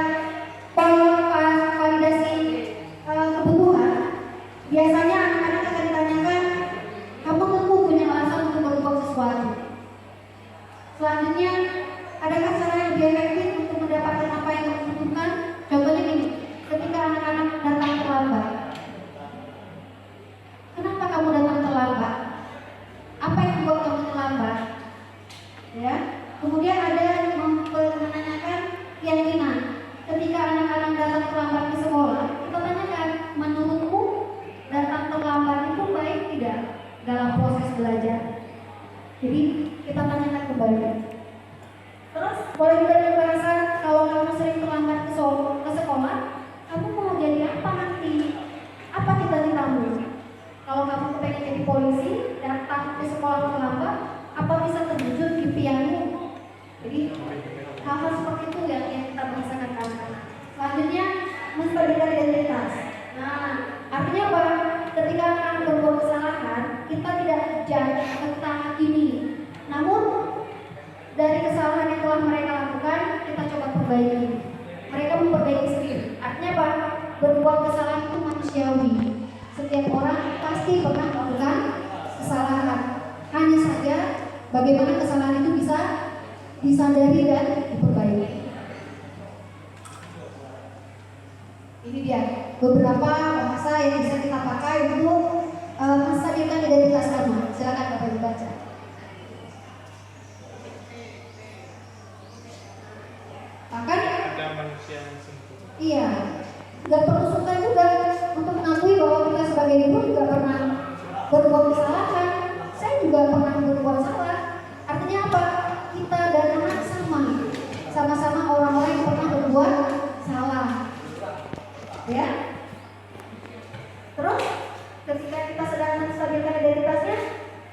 validasi kebutuhan, biasanya anak-anak akan ditanyakan, kamu tentu punya alasan untuk berbuat sesuatu. Selanjutnya, adakah cara yang lebih efektif untuk mendapatkan apa yang kamu butuhkan? Contohnya gini, ketika anak-anak datang terlambat. Kenapa kamu datang terlambat? Apa yang membuat kamu terlambat? Ya. Kemudian ada menanyakan keyakinan. Ketika anak-anak datang terlambat ke sekolah, kita tanyakan, menurutmu datang terlambat itu baik tidak dalam proses belajar? Jadi kita tanyakan kembali. Terus boleh juga dibahas, kalau kamu sering terlambat ke sekolah, kamu mau jadi apa nanti? Apa cita-citamu? Kalau kamu pengen jadi polisi, datang ke sekolah terlambat, apa bisa terwujud impianmu? Jadi hal-hal seperti itu yang kita bahasakan anak-anak. Selanjutnya, menstabilkan identitas. Nah, artinya apa? Ketika anak berbuat kesalahan, kita tidak judge tentang ini. Namun dari kesalahan yang telah mereka lakukan, kita coba perbaiki. Mereka memperbaiki sendiri. Artinya apa? Berbuat kesalahan itu manusiawi. Setiap orang pasti pernah melakukan kesalahan. Hanya saja bagaimana kesalahan itu bisa disadari dan diperbaiki. Ini dia beberapa bahasa yang bisa kita pakai untuk menstabilkan identitas anak. Silakan Bapak dibaca. Bahkan Ada manusia yang sempurna. iya, nggak perlu suka juga untuk mengakui bahwa kita sebagai ibu juga pernah berbuat kesalahan. Saya juga pernah berbuat salah. Artinya apa? Kita dan anak sama-sama orang-orang yang pernah berbuat salah. Ya. Terus ketika kita sedang menstabilkan identitasnya,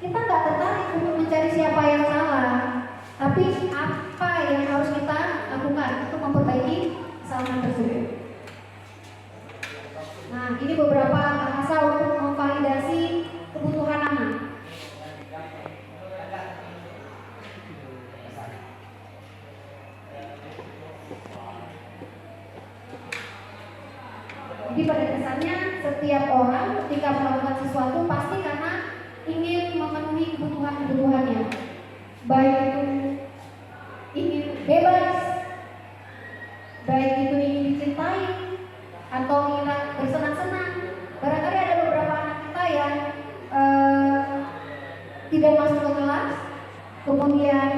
kita nggak tertarik untuk mencari siapa yang salah, tapi apa yang harus kita lakukan untuk memperbaiki kesalahan tersebut. Nah, ini beberapa bahasa untuk memvalidasi kebutuhan anak. Jadi pada dasarnya setiap orang ketika melakukan sesuatu pasti karena ingin memenuhi kebutuhan-kebutuhannya. Baik itu ingin bebas, baik itu ingin dicintai, atau ingin bersenang-senang. Barangkali ada beberapa anak kita yang tidak masuk ke kelas, kemudian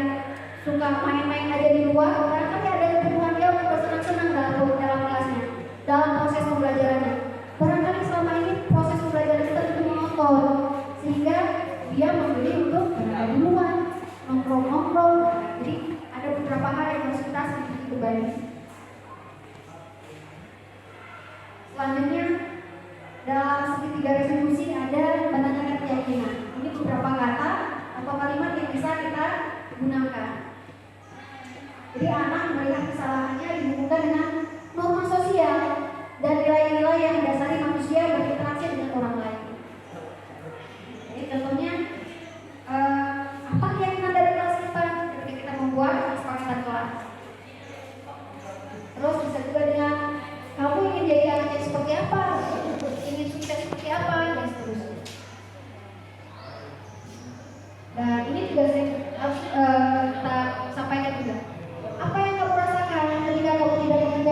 suka main-main aja di luar. Barangkali ada kebutuhan dia untuk bersenang-senang dalam kelasnya, dalam proses pembelajarannya. Barangkali selama ini proses pembelajaran kita itu monoton, sehingga dia memilih untuk berada di luar, nongkrong-nongkrong. Jadi ada beberapa hal yang harus kita sedikit berbagi. Selanjutnya, dalam segitiga restitusi ada menanyakan keyakinan. Ini beberapa kata atau kalimat yang bisa kita gunakan. Jadi anak melihat kesalahannya dihubungkan dengan norma sosial dan nilai-nilai yang mendasari manusia berinteraksi dengan orang lain. Jadi contohnya, apa keyakinan dari kelas kita ketika kita membuat kesepakatan kelas. Terus bisa juga dengan kamu ingin jadi anak yang seperti apa, ingin sukses seperti apa, dan seterusnya. Dan ini juga saya harus kita sampaikan juga. Apa yang kamu rasakan ketika kamu tidak mengejar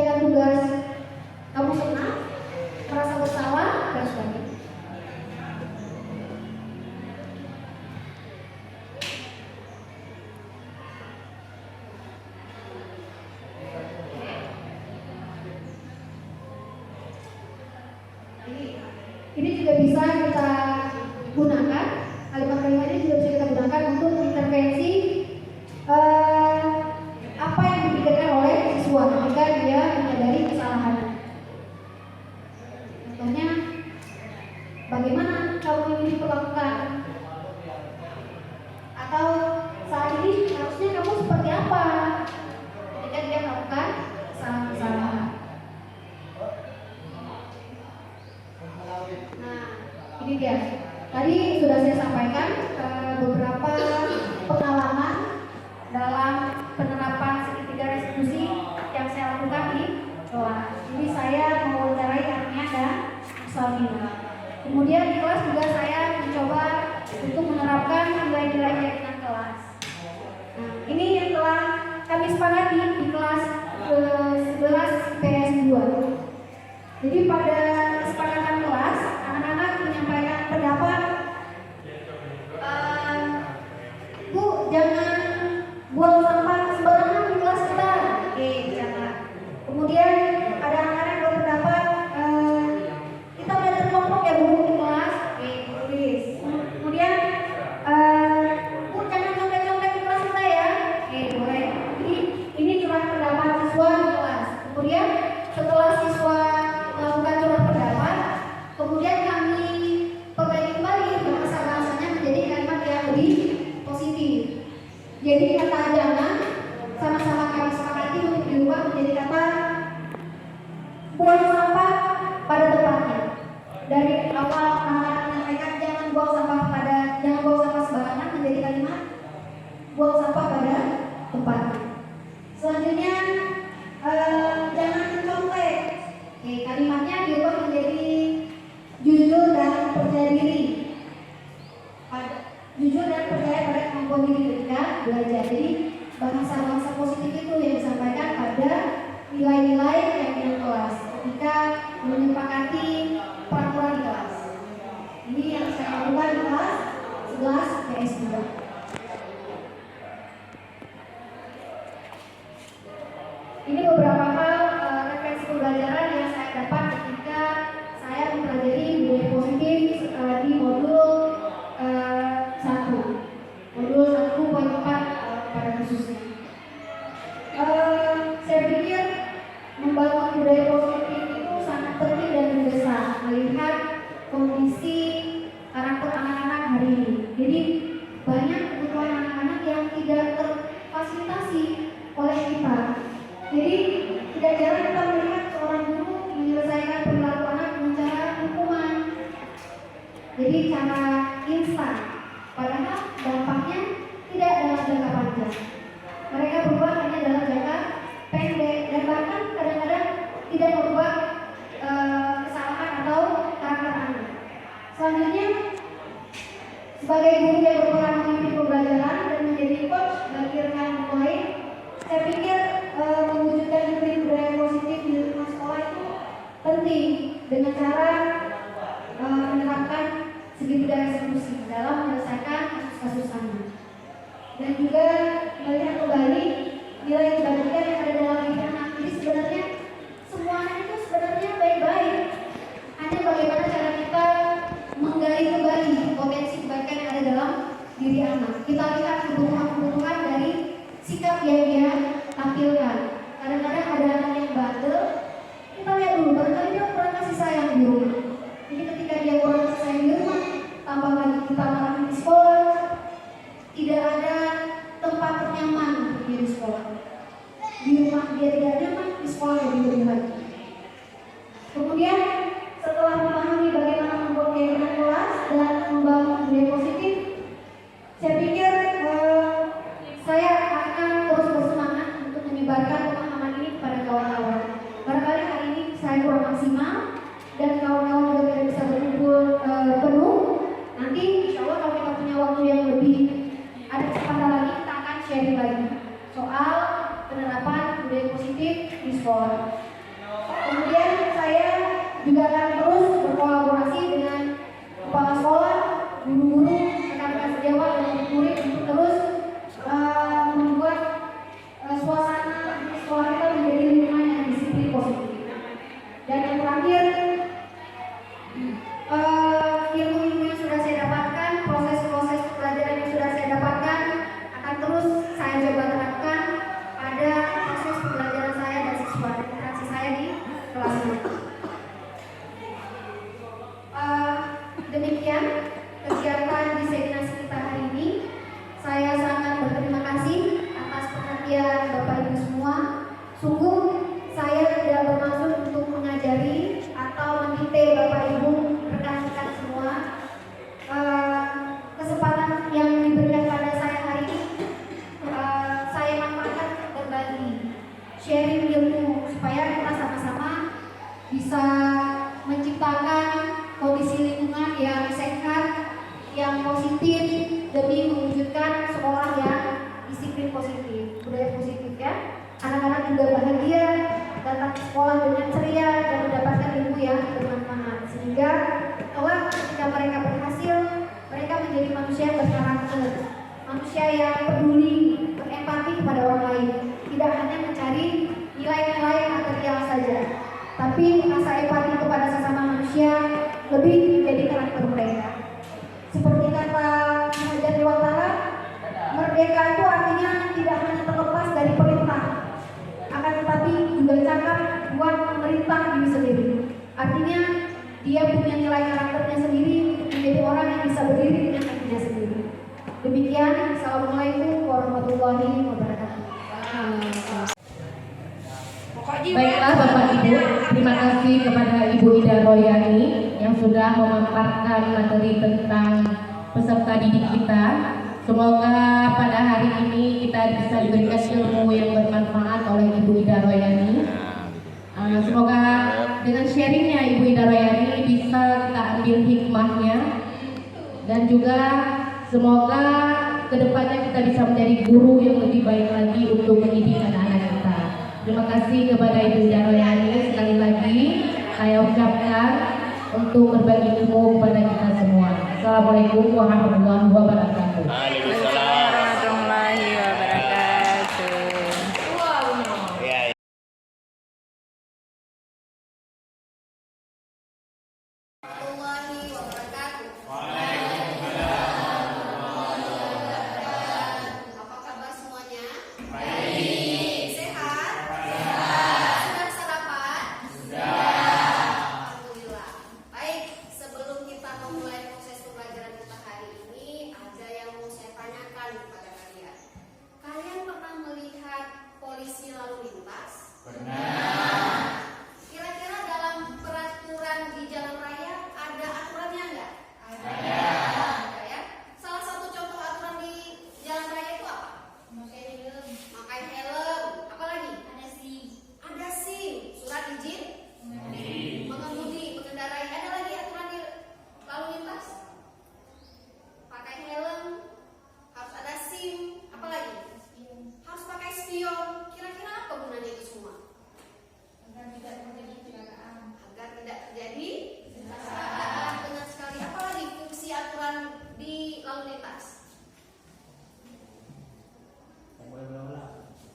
juga bisa kita gunakan, kalimat-kalimat ini juga bisa kita gunakan untuk intervensi apa yang dipikirkan oleh siswa ketika dia menyadari kesalahannya. Contohnya, bagaimana kamu ini diperlakukan? Atau saat ini harusnya kamu seperti apa ketika dia melakukan kesalahan? Nah, ini dia. Tadi sudah saya sampaikan beberapa pengalaman dalam penerapan segitiga restitusi yang saya lakukan di kelas. Jadi saya mewawancarai Arnia dan Salmina. Kemudian di kelas juga saya mencoba untuk menerapkan nilai-nilai keyakinan kelas. Nah, ini yang telah kami sepakati di kelas 11 PS 2. Jadi pada kesepakatan kelas, anak-anak menyampaikan pendapat, Bu, jangan buang sampah sembarangan di kelas kita. Oke, jangan. Kemudian ada anak-anak yang berpendapat, kita belajar kelompok ya Bu di kelas. Oke, tulis. Kemudian, Bu, jangan contek-contek di kelas kita ya. Oke, boleh. Jadi ini cuma pendapat siswa di kelas. Kemudian setelah siswa melakukan surat pendapat, kemudian kami perbaiki kembali bahasa-bahasanya menjadi kalimat yang lebih positif. Jadi kata jangan sama-sama kami sepakati untuk diubah menjadi kata buang sampah pada tempatnya. Dari awal anak-anak menyampaikan jangan buang sampah sembarangan menjadi kalimat buang sampah pada tempatnya. Selanjutnya jangan mencontek. Oke, kalimatnya diubah menjadi jujur dan percaya diri. Jujur dan percaya pada kemampuan diri ketika belajar. Jadi bahasa-bahasa positif itu yang disampaikan pada nilai-nilai keyakinan kelas ketika menyepakati peraturan di kelas. Ini yang saya lakukan di kelas 11 PS 2. Ini beberapa hal referensi pembelajaran yang saya dapat ketika saya mempelajari budaya positif di modul 1. Modul 1.4 pada khususnya. Saya pikir membangun budaya positif itu sangat penting dan mendesak melihat kondisi karakter anak-anak hari ini. Jadi banyak kebutuhan anak-anak yang tidak terfasilitasi oleh kita. Jadi tidak jarang kita melihat seorang guru menyelesaikan perilaku anak dengan cara hukuman. Jadi cara instan, padahal dampaknya tidak dalam jangka panjang. Mereka berubah hanya dalam jangka pendek dan bahkan kadang-kadang tidak merubah kesalahan atau karakter anak. Selanjutnya, sebagai guru yang berperan memimpin pembelajaran dan menjadi coach bagi rekan lain, saya pikir mewujudkan budaya positif di lingkungan sekolah itu penting dengan cara menerapkan segitiga restitusi dalam menyelesaikan kasus-kasus anak dan juga melihat kembali nilai kebaikan yang ada dalam diri anak. Jadi sebenarnya semua anak itu sebenarnya baik-baik, hanya bagaimana cara kita menggali kembali potensi kebaikan yang ada dalam diri anak. Kita lihat kebutuhan-kebutuhan dari sikap yang dia tampilkan. Kadang-kadang ada anak yang bandel, kita lihat dulu, barangkali dia kurang kasih sayang di rumah. Jadi ketika dia kurang kasih sayang di rumah, tambah lagi kita marahin di sekolah, tidak ada tempat nyaman untuk dia di sekolah. Di rumah dia tidak nyaman, di sekolah lebih lagi. Kemudian setelah memahami bagaimana membuat keyakinan kelas dan membangun budaya positif, saya pikir saya akan terus bersemangat untuk menyebarkan pemahaman ini kepada kawan-kawan. Barangkali hari ini saya kurang maksimal dan kawan-kawan juga tidak bisa berkumpul penuh. Nanti insya Allah kalau kita punya waktu yang lebih ada kesempatan lagi, kita akan sharing lagi soal penerapan budaya positif di sekolah. Kemudian saya juga akan terus berkolaborasi dengan kepala sekolah, guru-guru, rekan-rekan sejawat dan murid untuk terus membuat suasana sekolah kita menjadi lingkungan yang disiplin positif. Dan yang terakhir, bisa menciptakan kondisi lingkungan yang sehat, yang positif demi mewujudkan sekolah yang disiplin positif, budaya positif ya. Anak-anak juga bahagia datang ke sekolah dengan ceria dan mendapatkan ilmu yang bermanfaat, sehingga kelak ketika mereka berhasil, mereka menjadi manusia yang berkarakter, manusia yang peduli, berempati kepada orang lain, tidak hanya mencari nilai-nilai material saja, tapi rasa empati kepada sesama manusia lebih menjadi karakter mereka. Seperti kata Hajar Dewantara, merdeka itu artinya tidak hanya terlepas dari perintah, akan tetapi juga cakap buat pemerintah diri sendiri. Artinya dia punya nilai karakternya sendiri, menjadi orang yang bisa berdiri dengan kakinya sendiri. Demikian, Assalamualaikum warahmatullahi wabarakatuh. Baiklah Bapak Ibu, terima kasih kepada Ibu Ida Royani yang sudah memaparkan materi tentang peserta didik kita. Semoga pada hari ini kita bisa diberikan ilmu yang bermanfaat oleh Ibu Ida Royani. Semoga dengan sharingnya Ibu Ida Royani bisa kita ambil hikmahnya, dan juga semoga kedepannya kita bisa menjadi guru yang lebih baik lagi untuk mendidik anak-anak kita. Terima kasih kepada Ibu Ida Royani, sekali lagi saya ucapkan untuk berbagi ilmu kepada kita semua. Assalamualaikum warahmatullahi wabarakatuh. Waalaikumsalam warahmatullahi wabarakatuh. Ya. Warahmatullahi wabarakatuh. Apa kabar semuanya? Baik. Sehat? Sudah sarapan? Alhamdulillah. Baik, sebelum kita memulai proses pembelajaran kita hari ini, ada yang mau saya tanyakan kepada kalian. Kalian pernah melihat polisi lalu lintas? Benar. Kira-kira dalam peraturan di jalan raya ada aturannya nggak? Ada. Ada ya. Salah satu contoh aturan di jalan raya itu apa? Pakai helm. Apa lagi? Ada SIM. Ada SIM. Surat izin mengemudi, mengendarai. Ada lagi aturan di lalu lintas? Pakai helm. Harus ada SIM. Apa lagi? Harus pakai spion. Kira-kira apa gunanya itu semua? Agar tidak terjadi kecelakaan. Benar sekali. Apa lagi fungsi aturan di lalu lintas?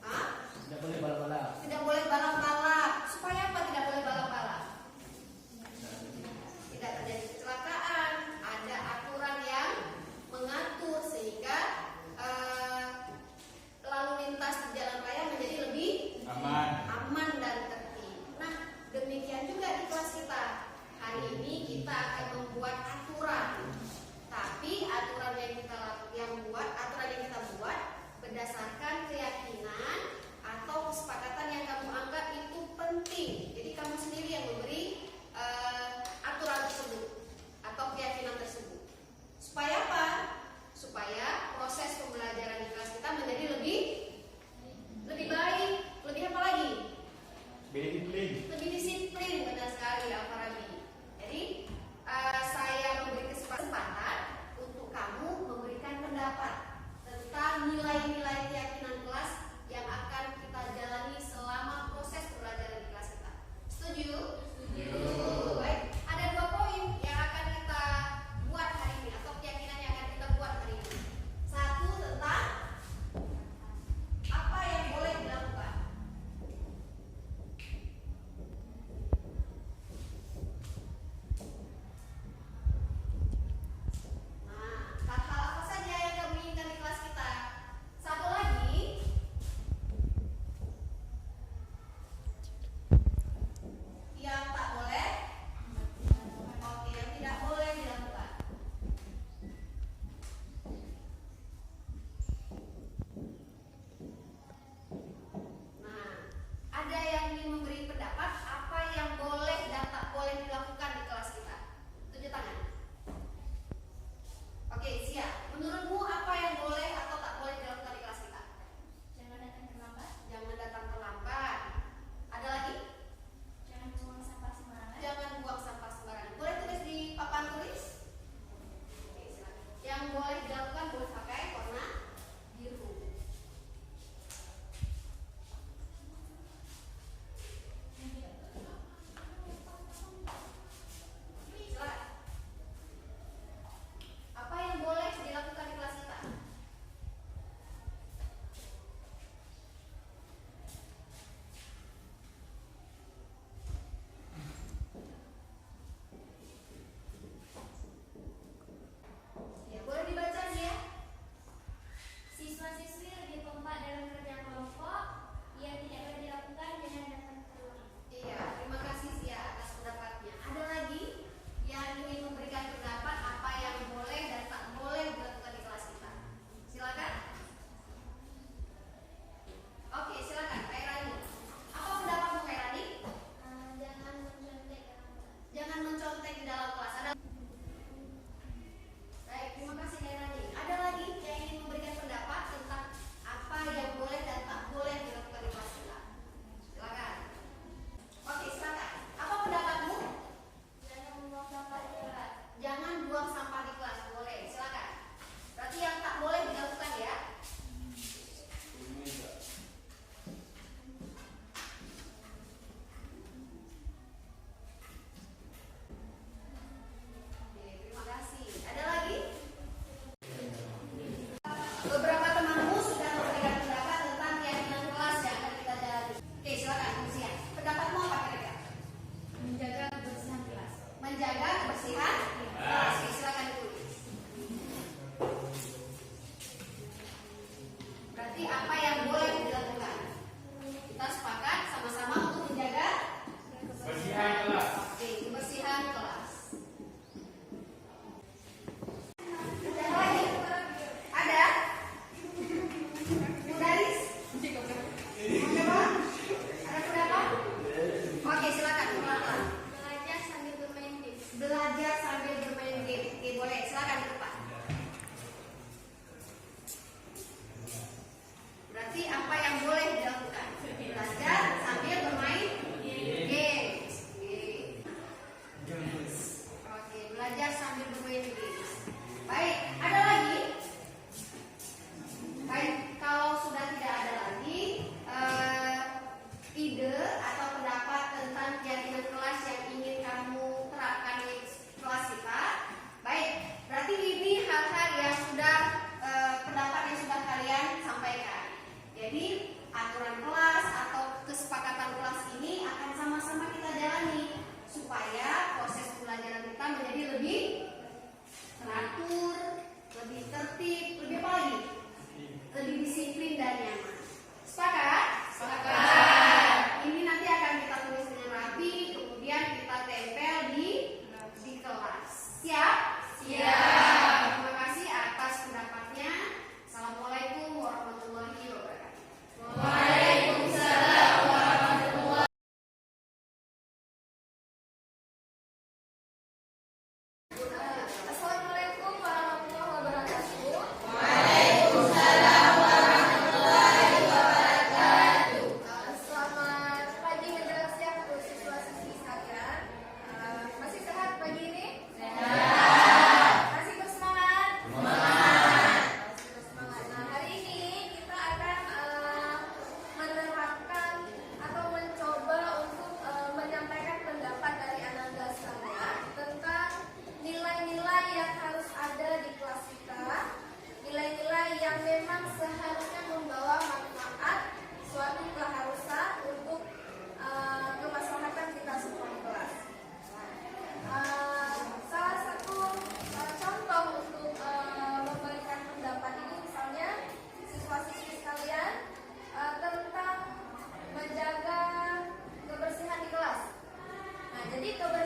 Hah? Tidak boleh balap-balap. Tidak boleh balap-balap. Supaya apa tidak boleh balap-balap? Tidak terjadi kecelakaan. Ada aturan yang mengatur sehingga lalu lintas di jalan raya menjadi lebih aman dan tertib. Nah, demikian juga di kelas kita. Hari ini kita akan membuat aturan. Tapi aturan yang kita buat berdasarkan keyakinan atau kesepakatan yang kamu anggap itu penting. Jadi kamu sendiri yang memberi aturan tersebut atau keyakinan tersebut. Supaya apa? Supaya proses pembelajaran di kelas kita menjadi lebih baik, lebih apa lagi? Lebih disiplin, benar sekali Al-Farabi. Jadi saya memberi menjaga kebersihan kelas. Oke, silakan ditulis. Berarti apa yang boleh dilakukan? Kita sepakat sama-sama untuk menjaga Kebersihan kelas. Oke, kebersihan kelas. Ada lagi? Ada? Mudaris? Ada apa? Ada berapa? Oke, silakan pelan-pelan. Belajar sambil bermain game. Belajar sambil bermain game. Oke, boleh. Silakan ke depan. Berarti apa yang boleh dilakukan? Belajar sambil bermain games. Oke, belajar sambil bermain games. Baik, ada lagi? Baik, kalau sudah tidak ada lagi ide atau pendapat tentang kegiatan kelas yang ingin kamu terapkan di kelas kita, baik, berarti ini hal-hal yang sudah pendapat yang sudah kalian sampaikan. Jadi aturan kelas atau kesepakatan kelas ini akan sama-sama kita jalani supaya proses pembelajaran kita menjadi lebih teratur, lebih tertib, lebih apa lagi? Lebih disiplin dan nyaman. Sepakat? Sepakat. Ini nanti akan kita tulis dengan rapi, kemudian kita tempel di kelas. Siap? Siap. Terima kasih atas pendapatnya. Assalamualaikum warahmatullahi wabarakatuh. Waalaikumsalam warahmatullahi wabarakatuh. Assalamualaikum warahmatullahi wabarakatuh. Selamat pagi menjelang siang untuk siswa-siswi sekalian. Masih sehat pagi ini? Sehat. Masih bersemangat? Semangat. Masih bersemangat. Nah, hari ini kita akan menerapkan atau mencoba untuk menyampaikan pendapat dari anak-anak sekalian tentang nilai-nilai yang harus ada di kelas kita, nilai-nilai yang memang seharusnya membawa manfaat, suatu keharusan untuk kemaslahatan kita semua di kelas. Salah satu contoh untuk memberikan pendapat ini misalnya siswa-siswi sekalian tentang menjaga kebersihan di kelas. Nah, jadi kebersihan